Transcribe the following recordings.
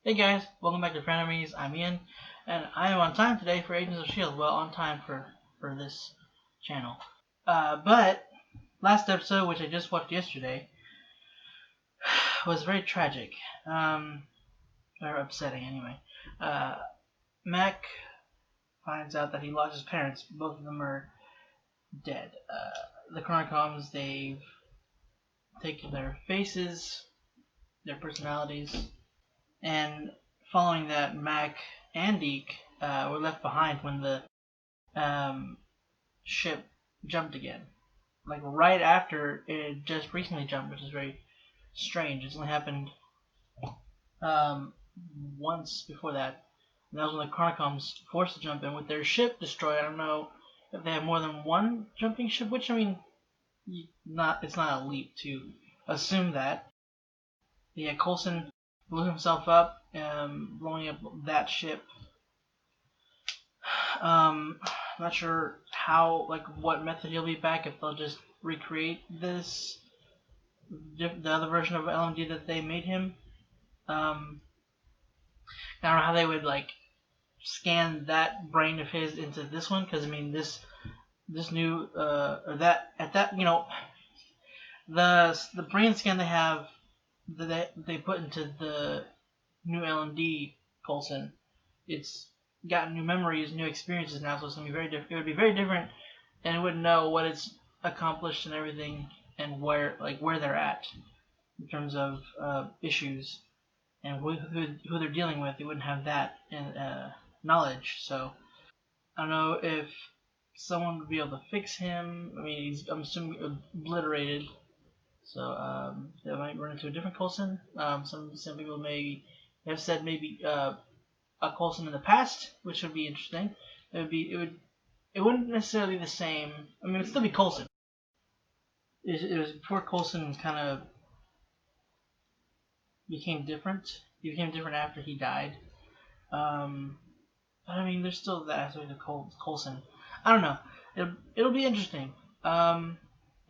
Hey guys, welcome back to Frenemies. I'm Ian, and I am on time today for Agents of S.H.I.E.L.D. Well, on time for this channel. But last episode, which I just watched yesterday, was very tragic. Or upsetting anyway. Mack finds out that he lost his parents. Both of them are dead. The Chronocoms, they've taken their faces, their personalities, and following that, Mack and Deke were left behind when the ship jumped again. Like right after it just recently jumped, which is very strange. It's only happened once before that. And that was when the Chronocoms forced to jump in with their ship destroyed. I don't know if they have more than one jumping ship, which I mean, it's not a leap to assume that. Yeah, Coulson blew himself up, blowing up that ship. Not sure how, what method he'll be back, if they'll just recreate the other version of LMD that they made him. I don't know how they would scan that brain of his into this one, because I mean this new or that at that the brain scan they have that they put into the new LMD Coulson, it's got new memories, new experiences now, so it's gonna be very different. It would be very different, and it wouldn't know what it's accomplished and everything, and where they're at in terms of issues and who they're dealing with. It wouldn't have that knowledge. So I don't know if someone would be able to fix him. I mean, I'm assuming obliterated. So they might run into a different Coulson. Some people may have said maybe a Coulson in the past, which would be interesting. It wouldn't necessarily be the same. I mean, it'd still be Coulson. It was before Coulson kind of became different. He became different after he died. But I mean, there's still that aspect of Coulson. I don't know. It'll be interesting.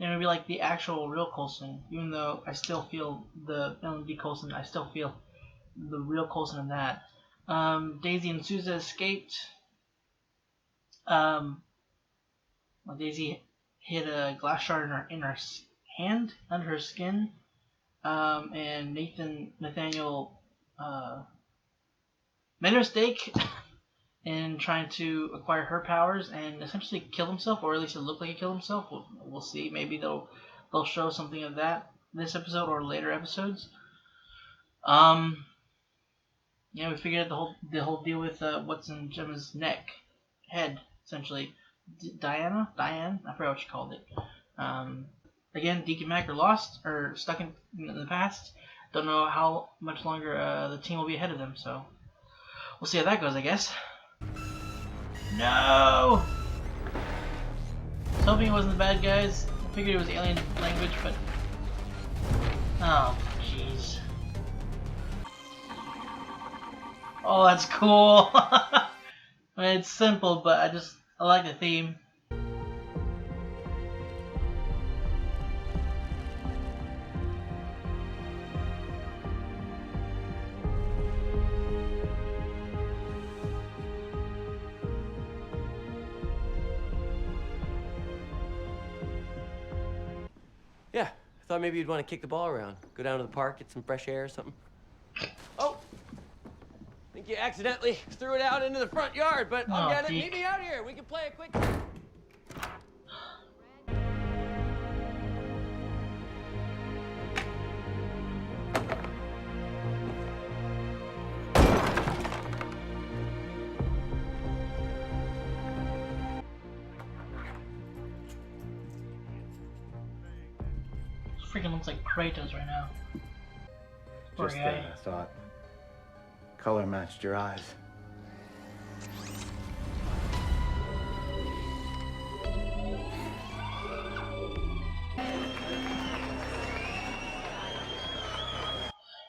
It'll be like the actual real Coulson, even though I still feel the LMD Coulson. I still feel the real Coulson in that. Daisy and Sousa escaped. Daisy hit a glass shard in her hand, under her skin, and Nathaniel made a mistake in trying to acquire her powers and essentially kill himself, or at least it looked like he killed himself. We'll see. Maybe they'll show something of that this episode or later episodes. We figured out the whole deal with what's in Gemma's head, essentially. Diane, I forgot what she called it. Again, Deke and Mack are lost or stuck in the past. Don't know how much longer the team will be ahead of them, so we'll see how that goes, I guess. No! I was hoping it wasn't the bad guys. I figured it was alien language, but oh, jeez. Oh, that's cool. I mean, it's simple, but I like the theme. Yeah, I thought maybe you'd want to kick the ball around. Go down to the park, get some fresh air or something. Oh! I think you accidentally threw it out into the front yard, but I'll get it. Meet me out here. We can play a quick... Freaking looks like Kratos right now. Poor guy. I thought color matched your eyes.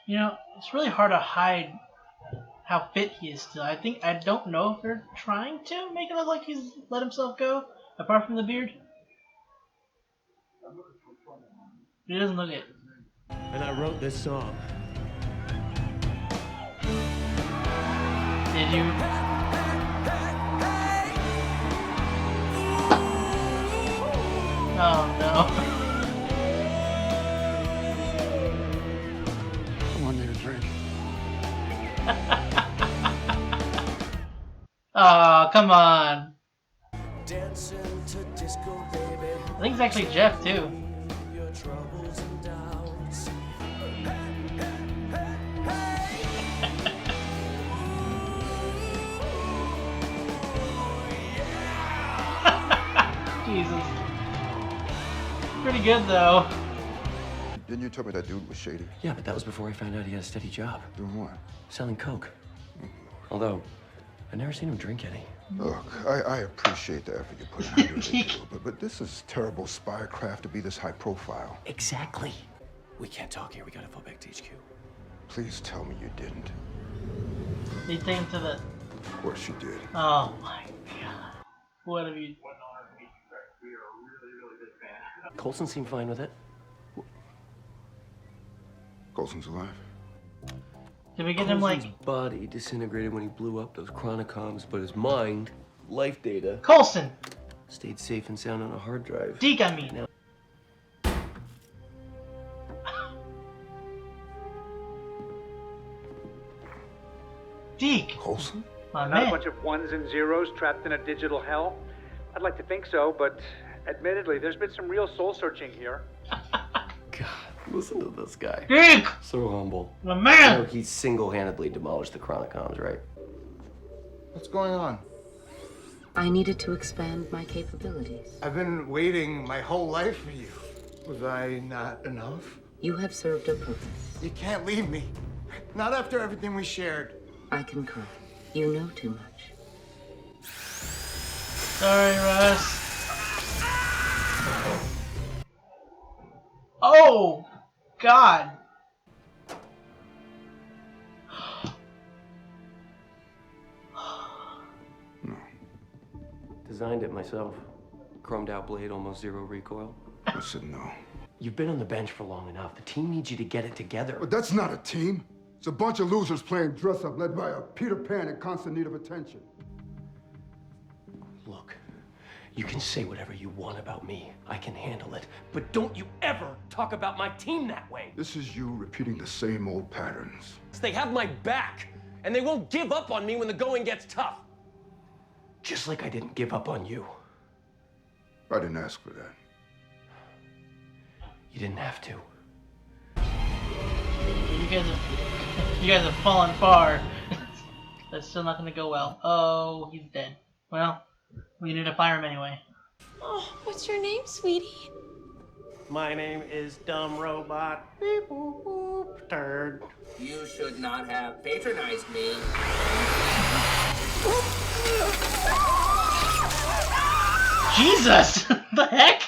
You know, it's really hard to hide how fit he is still. I don't know if they're trying to make it look like he's let himself go, apart from the beard. He doesn't look it. And I wrote this song. Did you? Oh no. I want you to drink. Oh, come on. Dancing to disco, baby. I think it's actually Jeff too. Your troubles and doubts. Jesus. Pretty good though. Didn't you tell me that dude was shady? Yeah, but that was before I found out he had a steady job. Doing what? Selling coke. Although, I've never seen him drink any. Look, I appreciate the effort you put into it, but this is terrible spycraft to be this high profile. Exactly. We can't talk here. We gotta fall back to HQ. Please tell me you didn't. They take him to the. Of course you did. Oh my god. What have you. Coulson seemed fine with it. Coulson's alive. Did we get him like. Coulson's body disintegrated when he blew up those chronicoms, but his mind, life data, Coulson! stayed safe and sound on a hard drive. Deke, I mean. Now- Deke! Coulson? My Not a man. bunch of ones and zeros trapped in a digital hell? I'd like to think so, but admittedly, there's been some real soul searching here. God, listen to this guy. Deke! So humble. My You know, man! he single-handedly demolished the chronicoms, right? What's going on? I needed to expand my capabilities. I've been waiting my whole life for you. Was I not enough? You have served a purpose. You can't leave me. Not after everything we shared. I concur. You know too much. Sorry, Russ. Oh! God! Designed it myself. Chromed out blade, almost zero recoil. I said no. You've been on the bench for long enough. The team needs you to get it together. But that's not a team. It's a bunch of losers playing dress-up led by a Peter Pan in constant need of attention. Look, you can say whatever you want about me. I can handle it. But don't you ever talk about my team that way. This is you repeating the same old patterns. They have my back, and they won't give up on me when the going gets tough. Just like I didn't give up on you. I didn't ask for that. You didn't have to. You guys have fallen far. That's still not gonna go well. Oh, he's dead. Well, we need to fire him anyway. Oh, what's your name, sweetie? My name is Dumb Robot. Beep boop boop turd. You should not have patronized me. Jesus! The heck?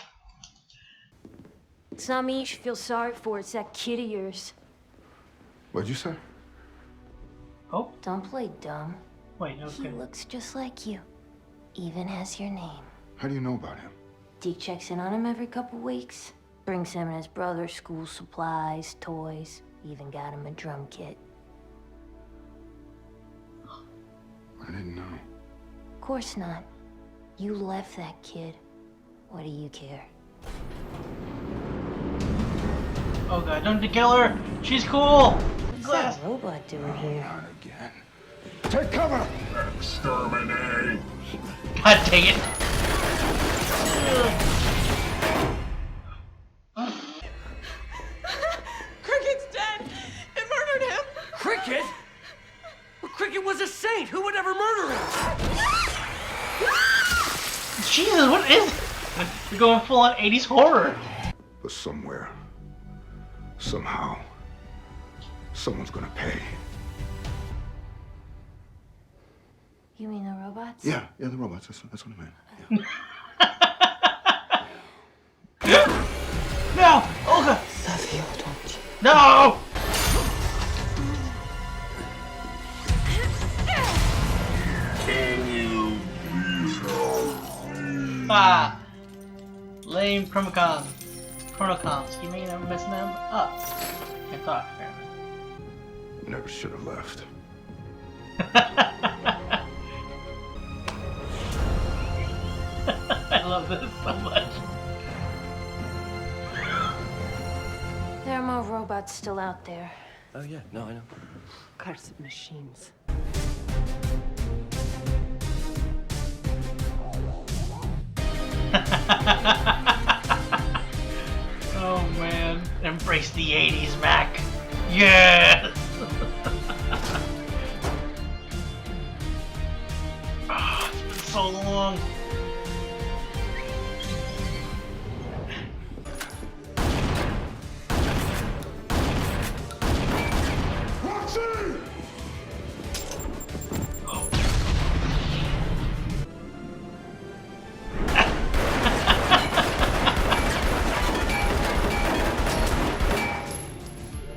It's not me you should feel sorry for, it's that kid of yours. What'd you say? Oh, Don't play dumb. wait, He okay. looks just like you. Even has your name. How do you know about him? Deke checks in on him every couple weeks. Brings him and his brother school supplies, toys. Even got him a drum kit. I didn't know. Of course not. You left that kid. What do you care? Oh god, don't kill her! She's cool! What's that robot doing here? Not again. Take cover! Exterminate! God dang it! Cricket's dead! It murdered him! Cricket? Well, Cricket was a saint. Who would ever murder him? Jesus, what is it? You're going full on 80s horror. But somewhere, somehow, someone's gonna pay. You mean the robots? Yeah, the robots. That's what I meant. Yeah. No! Olga! Love you, don't you? No! Ah! Lame chronocoms. Keep making them messing them up. Can't talk, apparently. Never should have left. love this so much. There are more robots still out there. Oh, yeah. No, I know. Cursed machines. Oh man, embrace the 80s, Mac. Yes! Oh, it's been so long.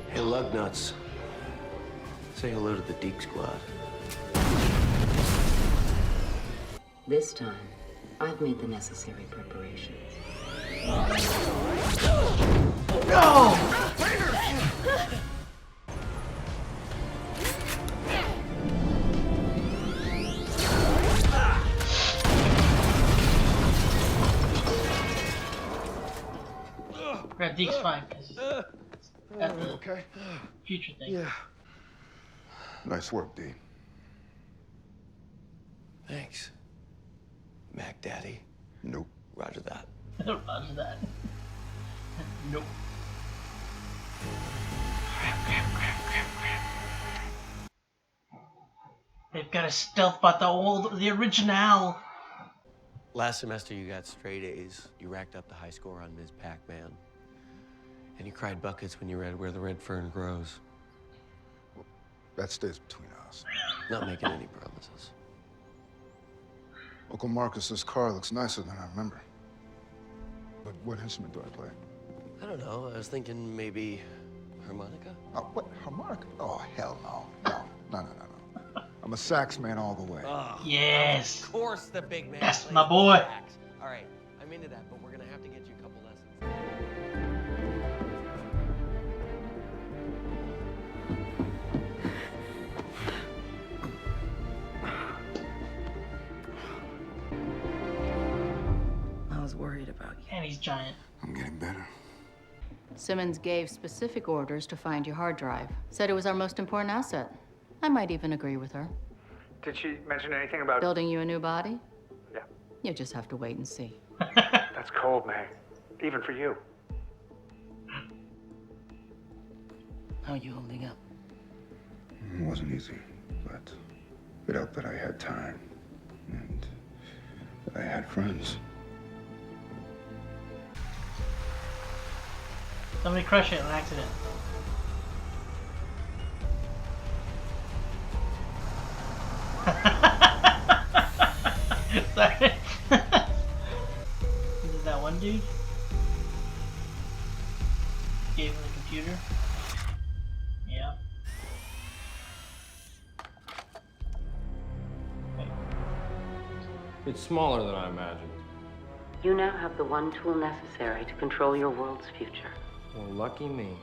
Hey, lug nuts. Say hello to the Deke squad. This time, I've made the necessary preparations. No! Grab Deke's fine, because at the Okay. future thing. Yeah. Nice work, D. Thanks. Mac Daddy. Nope. Roger that. Roger that. Nope. They've got a stealth bot, the original. Last semester, you got straight A's. You racked up the high score on Ms. Pac-Man. And you cried buckets when you read Where the Red Fern Grows. That stays between us. Not making any promises. Uncle Marcus's car looks nicer than I remember. But what instrument do I play? I don't know. I was thinking maybe harmonica? Oh, what? Harmonica? Oh, hell no. No. I'm a sax man all the way. Oh, Yes. Of course the big man. That's plays my boy. sax. All right, I'm into that, but we're going to have to get you a couple lessons. I was worried about you. And he's giant. I'm getting better. Simmons gave specific orders to find your hard drive. Said it was our most important asset. I might even agree with her. Did she mention anything about Building you a new body? Yeah. You just have to wait and see. That's cold, May. Even for you. How are you holding up? It wasn't easy, but it helped that I had time and that I had friends. Somebody crush it on accident. Sorry. Is it that one dude? Gave him the computer? Yeah. Wait. It's smaller than I imagined. You now have the one tool necessary to control your world's future. Well, lucky me.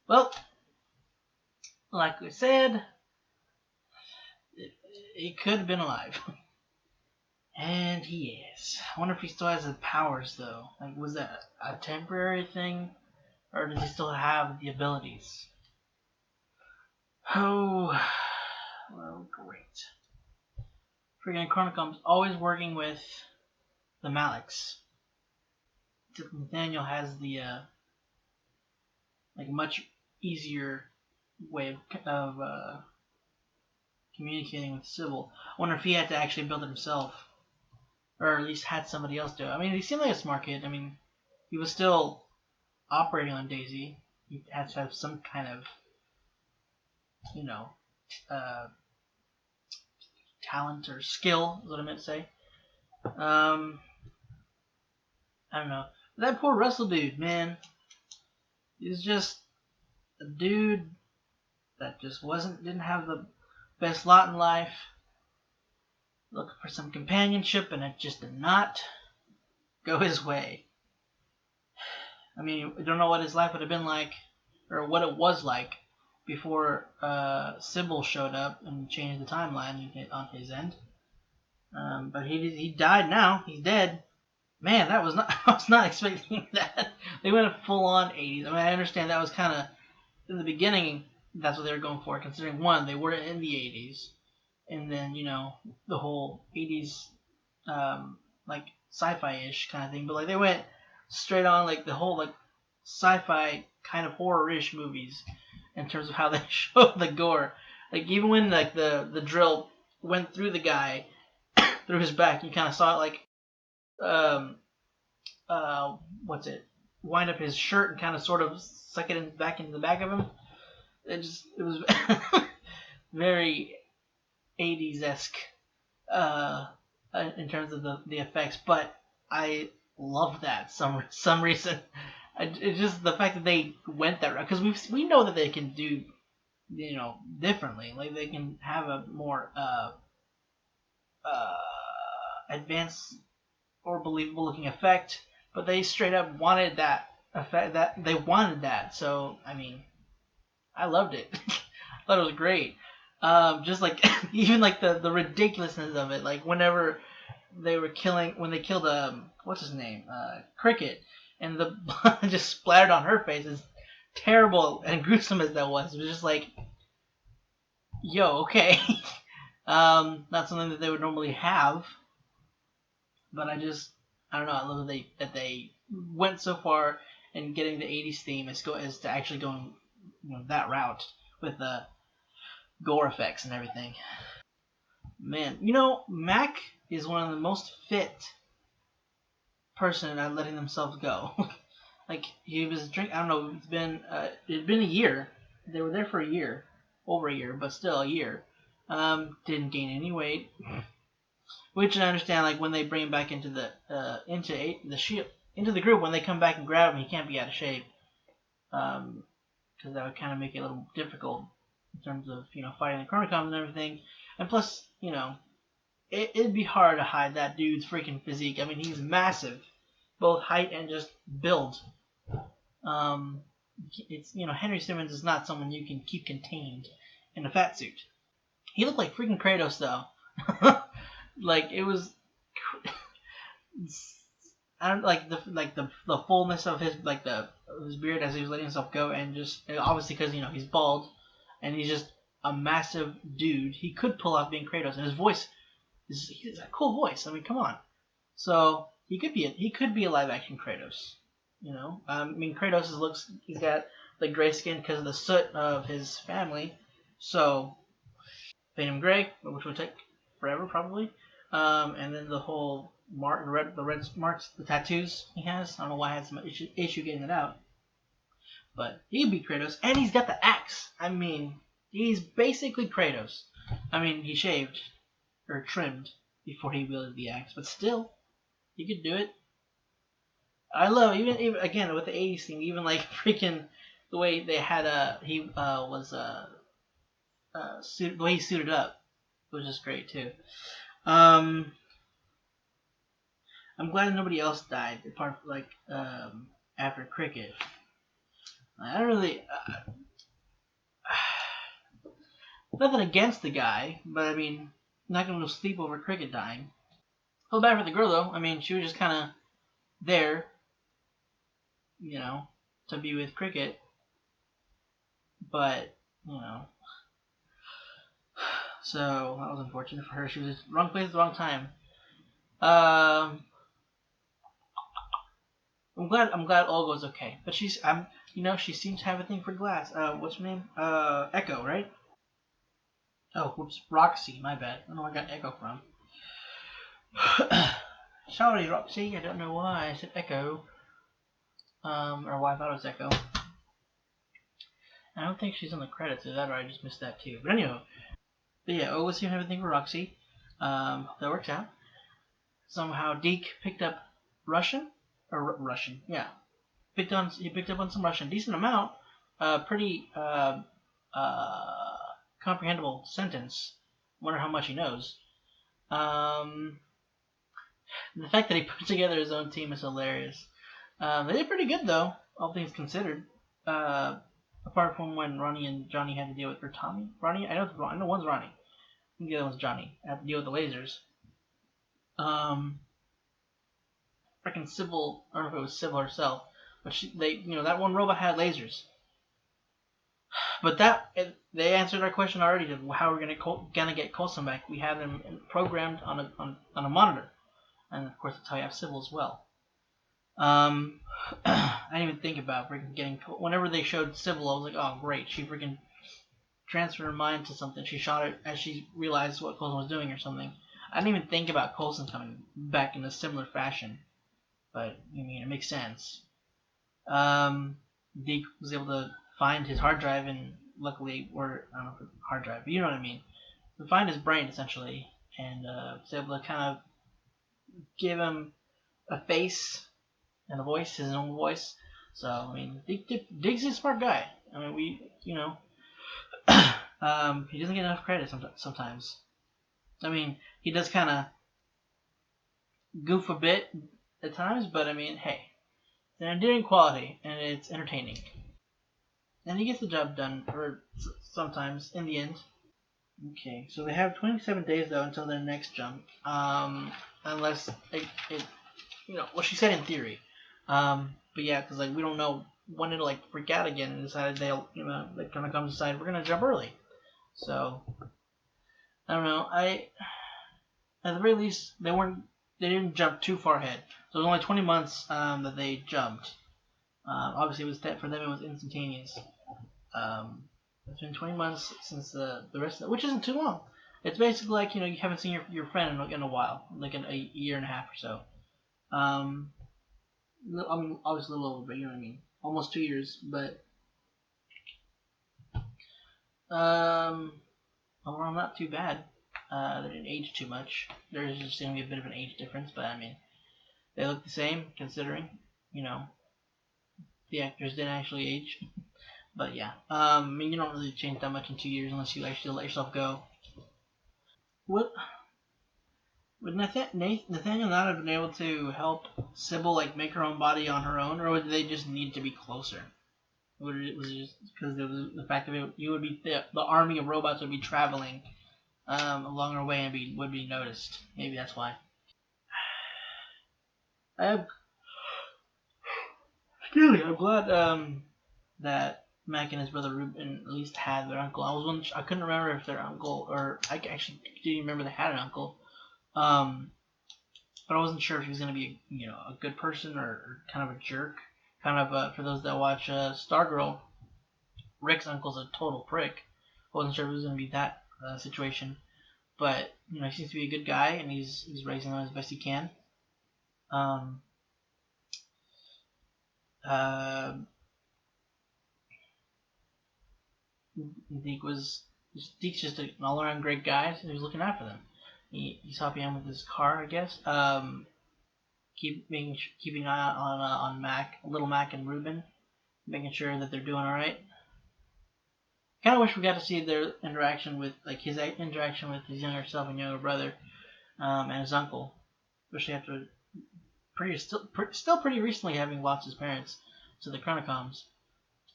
Well, like we said, he could have been alive. And he is. I wonder if he still has the powers, though. Like, was that a temporary thing? Or does he still have the abilities? Oh, well, great. Freaking Chronicom's always working with the Maliks. Except Nathaniel has the, like, much easier way of communicating with Sibyl. I wonder if he had to actually build it himself. Or at least had somebody else do it. I mean, he seemed like a smart kid. I mean, he was still operating on Daisy. He had to have some kind of, you know, talent or skill, is what I meant to say. I don't know. That poor Russell dude, man. He's just a dude that just didn't have the best lot in life. Looking for some companionship, and it just did not go his way. I mean, we don't know what his life would have been like, or what it was like, before Sibyl showed up and changed the timeline on his end. But he died now. He's dead. Man, that was not. I was not expecting that. They went full on 80s. I mean, I understand that was kind of in the beginning. That's what they were going for, considering one, they were in the 80s, and then the whole 80s like sci-fi-ish kind of thing. But like they went straight on like the whole like sci-fi kind of horror-ish movies in terms of how they showed the gore. Like even when like the drill went through the guy through his back, you kind of saw it like what's it, wind up his shirt and kind of sort of suck it in, back into the back of him. It was very 80s-esque in terms of the effects, but I love that some reason. It's just the fact that they went that route, because we know that they can do differently. Like they can have a more advanced or believable looking effect, but they straight up wanted that effect. That they wanted that. So I mean, I loved it. I thought it was great. Just like even like the ridiculousness of it. Like whenever they were when they killed what's his name, Cricket, and the blood just splattered on her face. As terrible and gruesome as that was, it was just like, yo, okay. Not something that they would normally have. But I don't know. I love that they went so far in getting the 80s theme as to actually going that route with the gore effects and everything. Man, Mack is one of the most fit person at letting themselves go. Like he was I don't know. It'd been a year. They were there for a year, over a year, but still a year. Didn't gain any weight. Which I understand, like when they bring him back into the SHIELD, into the group, when they come back and grab him, he can't be out of shape, because that would kind of make it a little difficult in terms of fighting the Chronocoms and everything. And plus, it'd be hard to hide that dude's freaking physique. I mean, he's massive, both height and just build. It's Henry Simmons is not someone you can keep contained in a fat suit. He looked like freaking Kratos though. Like it was, I don't the fullness of his his beard as he was letting himself go, and just obviously because he's bald, and he's just a massive dude. He could pull off being Kratos, and his voice he's a cool voice. I mean, come on. So he could be a live action Kratos. I mean Kratos he's got the gray skin because of the soot of his family, so paint him gray, which would take forever probably. And then the whole the red marks, the tattoos he has. I don't know why I had some issue getting it out. But he could be Kratos, and he's got the axe. I mean, he's basically Kratos. I mean, he shaved or trimmed before he wielded the axe, but still, he could do it. I love even again with the 80s theme, even like freaking the way they had the way he suited up was just great too. I'm glad nobody else died apart from after Cricket. I don't really nothing against the guy, but I mean, not gonna sleep over Cricket dying. Feel bad for the girl though. I mean, she was just kind of there, to be with Cricket, but so that was unfortunate for her. She was in the wrong place at the wrong time. I'm glad Olga's okay, but she seems to have a thing for glass. What's her name? Echo, right? Oh, whoops, Roxy. My bad. I don't know where I got Echo from. Sorry, Roxy. I don't know why I said Echo. Or why I thought it was Echo. I don't think she's on the credits. Is that or I just missed that too? But anyway, Olga seems to have a thing for Roxy. That works out. Somehow Deke picked up Russian. Yeah. He picked up on some Russian, decent amount, pretty comprehensible sentence. Wonder how much he knows. The fact that he put together his own team is hilarious. They did pretty good though, all things considered. Apart from when Ronnie and Johnny had to deal with, or Tommy, Ronnie. I know one's Ronnie. I think the other one's Johnny. Had to deal with the lasers. Freaking Sibyl. I don't know if it was Sibyl herself, but that one robot had lasers. But they answered our question already to how we're gonna get Coulson back. We have him programmed on a monitor, and of course that's how you have Sibyl as well. I didn't even think about freaking getting. Whenever they showed Sibyl, I was like, oh great, she freaking transferred her mind to something. She shot it as she realized what Coulson was doing or something. I didn't even think about Coulson coming back in a similar fashion, but I mean it makes sense. Deke was able to find his hard drive, and luckily, or I don't know if it's hard drive, but you know what I mean. To find his brain essentially, and was able to kind of give him a face and a voice, his own voice. So I mean, Deke's a smart guy. I mean, he doesn't get enough credit sometimes. I mean, he does kind of goof a bit at times, but I mean, hey, it's an endearing quality and it's entertaining. And he gets the job done, or sometimes, in the end. Okay, so they have 27 days, though, until their next jump. Unless well, she said in theory. But yeah, because, like, we don't know when it'll, like, freak out again and decide they're gonna come decide we're gonna jump early. So, I don't know. At the very least, they didn't jump too far ahead. So it was only 20 months, that they jumped. Obviously, for them, it was instantaneous. It's been 20 months since the rest of it, which isn't too long. It's basically like, you haven't seen your friend in a while, like in a year and a half or so. I mean, obviously a little over, but you know what I mean. Almost 2 years, but overall not too bad. They didn't age too much. There's just going to be a bit of an age difference, but I mean, they look the same considering, the actors didn't actually age. But yeah, I mean, you don't really change that much in 2 years unless you actually let yourself go. Would Nathaniel not have been able to help Sibyl, like, make her own body on her own, or would they just need to be closer? Was it just because the fact that the army of robots would be traveling along our way and would be noticed? Maybe that's why. I'm glad that Mack and his brother Ruben at least had their uncle. I couldn't remember if their uncle, or I actually didn't remember they had an uncle. But I wasn't sure if he was gonna be a good person or kind of a jerk. Kind of for those that watch Stargirl, Rick's uncle's a total prick. I wasn't sure if it was gonna be that situation, but he seems to be a good guy and he's raising them as best he can. Deke's just an all-around great guy, so he was looking after them. He's helping him with his car, I guess. Keeping an eye on Mack, little Mack and Ruben, making sure that they're doing all right. Kind of wish we got to see their interaction with, like, his interaction with his younger self and younger brother, and his uncle, especially after still pretty recently having lost his parents to the Chronocoms.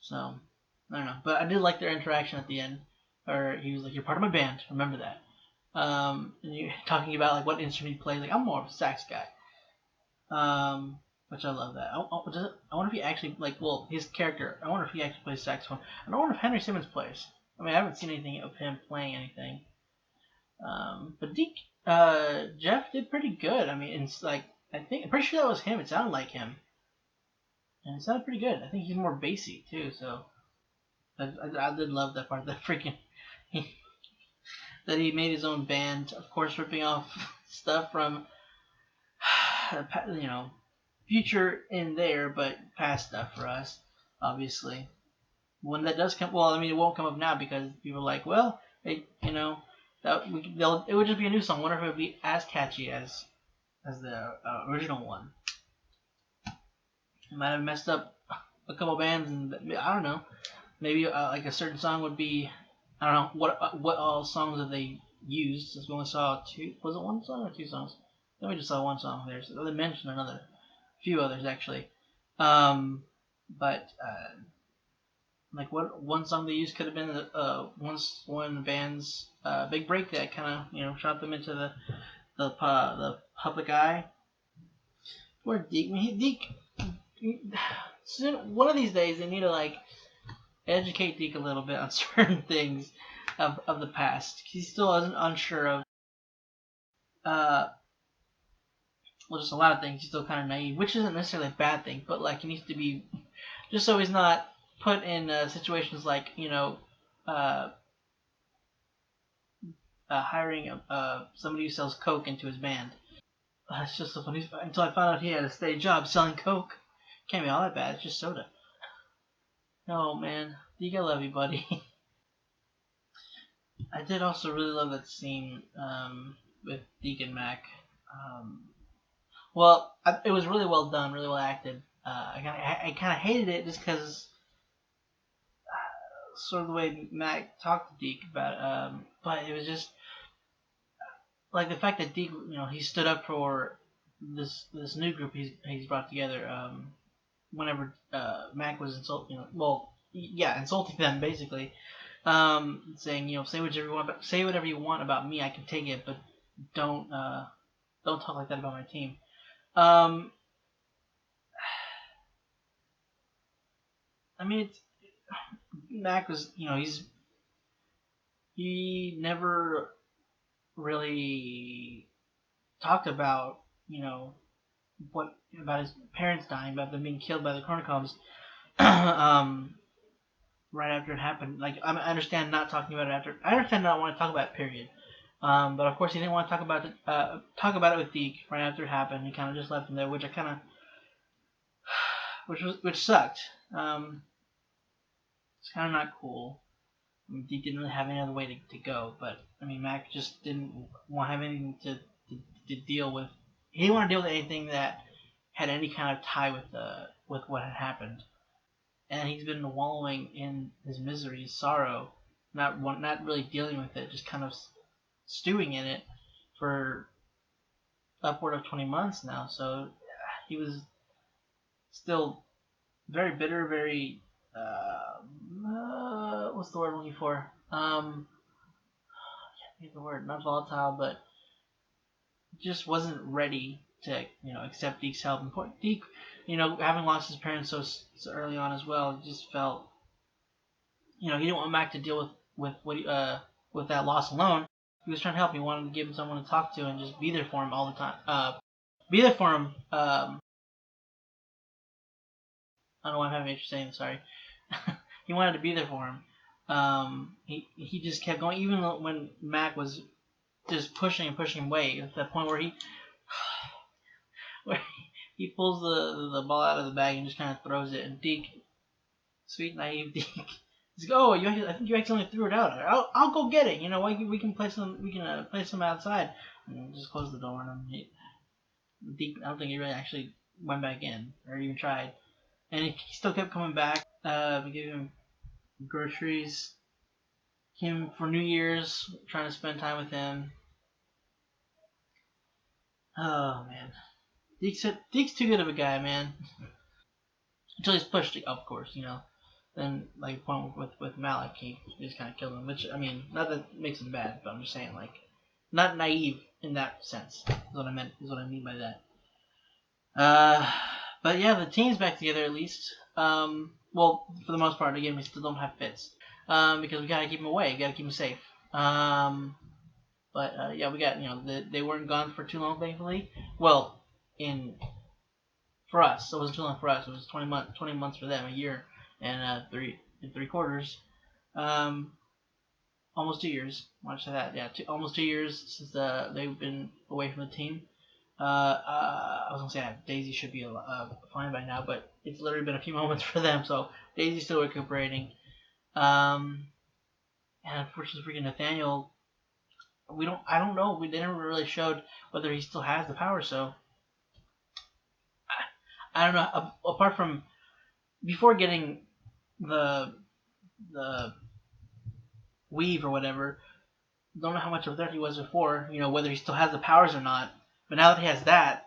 So I don't know, but I did like their interaction at the end, where he was like, "You're part of my band, remember that." And you talking about like what instrument he plays. Like, I'm more of a sax guy. Which I love that. I wonder if he actually, his character, I wonder if he actually plays saxophone. And I wonder if Henry Simmons plays. I mean, I haven't seen anything of him playing anything. But Deke, Jeff did pretty good. I mean, it's like, I'm pretty sure that was him. It sounded like him. And it sounded pretty good. I think he's more bassy, too, so. I did love that part. That freaking, that he made his own band, of course, ripping off stuff from, future in there, but past stuff for us, obviously. When that does come, well, I mean, it won't come up now because people are like, well, it would just be a new song. I wonder if it would be as catchy as the original one. It might have messed up a couple bands, and I don't know. Maybe like a certain song would be, I don't know what all songs have they used. Since we only saw two, was it one song or two songs? No, we just saw one song there. So they mentioned a few others actually. But like one song they used could have been one of the band's big break that kind of shot them into the public eye. Poor Deke. I mean, Deke. One of these days they need to like educate Deke a little bit on certain things of the past. He's still unsure of well, just a lot of things. He's still kind of naive, which isn't necessarily a bad thing, but like he needs to be just so he's not put in situations like hiring somebody who sells coke into his band. It's just so funny. Until I found out he had a steady job selling coke. Can't be all that bad. It's just soda. No, man. Deke, I love you, buddy. I did also really love that scene with Deke and Mack. It was really well done, really well acted. I kind of hated it just because sort of the way Mack talked to Deke about it. But it was just like the fact that Deke, he stood up for this new group he's brought together. Whenever Mack was insulting them basically, saying say whatever you want about me, I can take it, but don't talk like that about my team. I mean, Mack was, he never really talked about, what about his parents dying, about them being killed by the cornucobs, right after it happened. Like, I understand not talking about it after. I understand not wanting to talk about it, period. But of course, he didn't want to talk about it with Deke right after it happened. He kind of just left him there, which I kind of, which sucked. It's kind of not cool. I mean, Deke didn't really have any other way to go, but I mean, Mack just didn't want to have anything to deal with. He didn't want to deal with anything that had any kind of tie with what had happened, and he's been wallowing in his misery, his sorrow, not really dealing with it, just kind of stewing in it for upward of 20 months now. So he was still very bitter, very what's the word I'm looking for? I can't think of the word, not volatile, but just wasn't ready to accept Deke's help. And Deke, having lost his parents so early on as well, just felt he didn't want Mack to deal with that loss alone. He was trying to help. He wanted to give him someone to talk to and just be there for him all the time. Be there for him. I don't know why I'm having issues saying this, sorry. He wanted to be there for him. He just kept going, even when Mack was just pushing him away, at that point where he pulls the ball out of the bag and just kind of throws it, and Deke, sweet naive Deke, he's like, "Oh, I think you accidentally threw it out. I'll go get it. We can play some outside." And just close the door on him. Deke, I don't think he really actually went back in or even tried, and he still kept coming back. We gave him groceries. Him for New Year's, trying to spend time with him. Oh man, Deke's too good of a guy, man. Until he's pushed, of course, Then like point with Malik, he just kind of killed him. Which I mean, not that it makes him bad, but I'm just saying like, not naive in that sense. Is what I mean by that. But yeah, the team's back together at least. Well, for the most part, again, we still don't have Fitz. Because we gotta keep him away, we gotta keep him safe. But yeah, we got they weren't gone for too long, thankfully. Well, for us, it wasn't too long for us. It was 20 months for them, a year and three quarters. Almost 2 years. Why did I say that? Yeah, almost 2 years since they've been away from the team. I was gonna say Daisy should be fine by now, but it's literally been a few moments for them, so Daisy's still recuperating. And unfortunately, freaking Nathaniel, I don't know. They never really showed whether he still has the power. So I don't know. Apart from before getting the weave or whatever, don't know how much of a threat he was before. Whether he still has the powers or not. But now that he has that,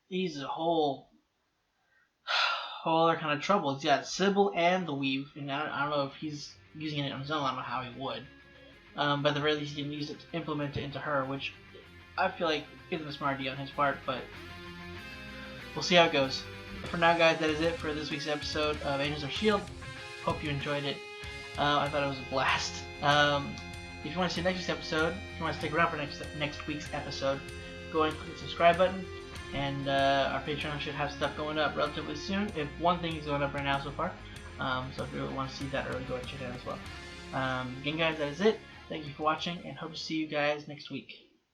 he's a whole whole other kind of trouble. He's got Sibyl and the Weave, and I don't know if he's using it on his own. I don't know how he would. But at the very least, he can use it to implement it into her, which I feel like isn't a smart idea on his part, but we'll see how it goes. For now, guys, that is it for this week's episode of Agents of S.H.I.E.L.D. Hope you enjoyed it. I thought it was a blast. If you want to see next week's episode, if you want to stick around for next week's episode, go ahead and click the subscribe button. And our Patreon should have stuff going up relatively soon. If one thing is going up right now so far. So if you really want to see that early, go ahead and check it out as well. Again, guys, that is it. Thank you for watching, and hope to see you guys next week.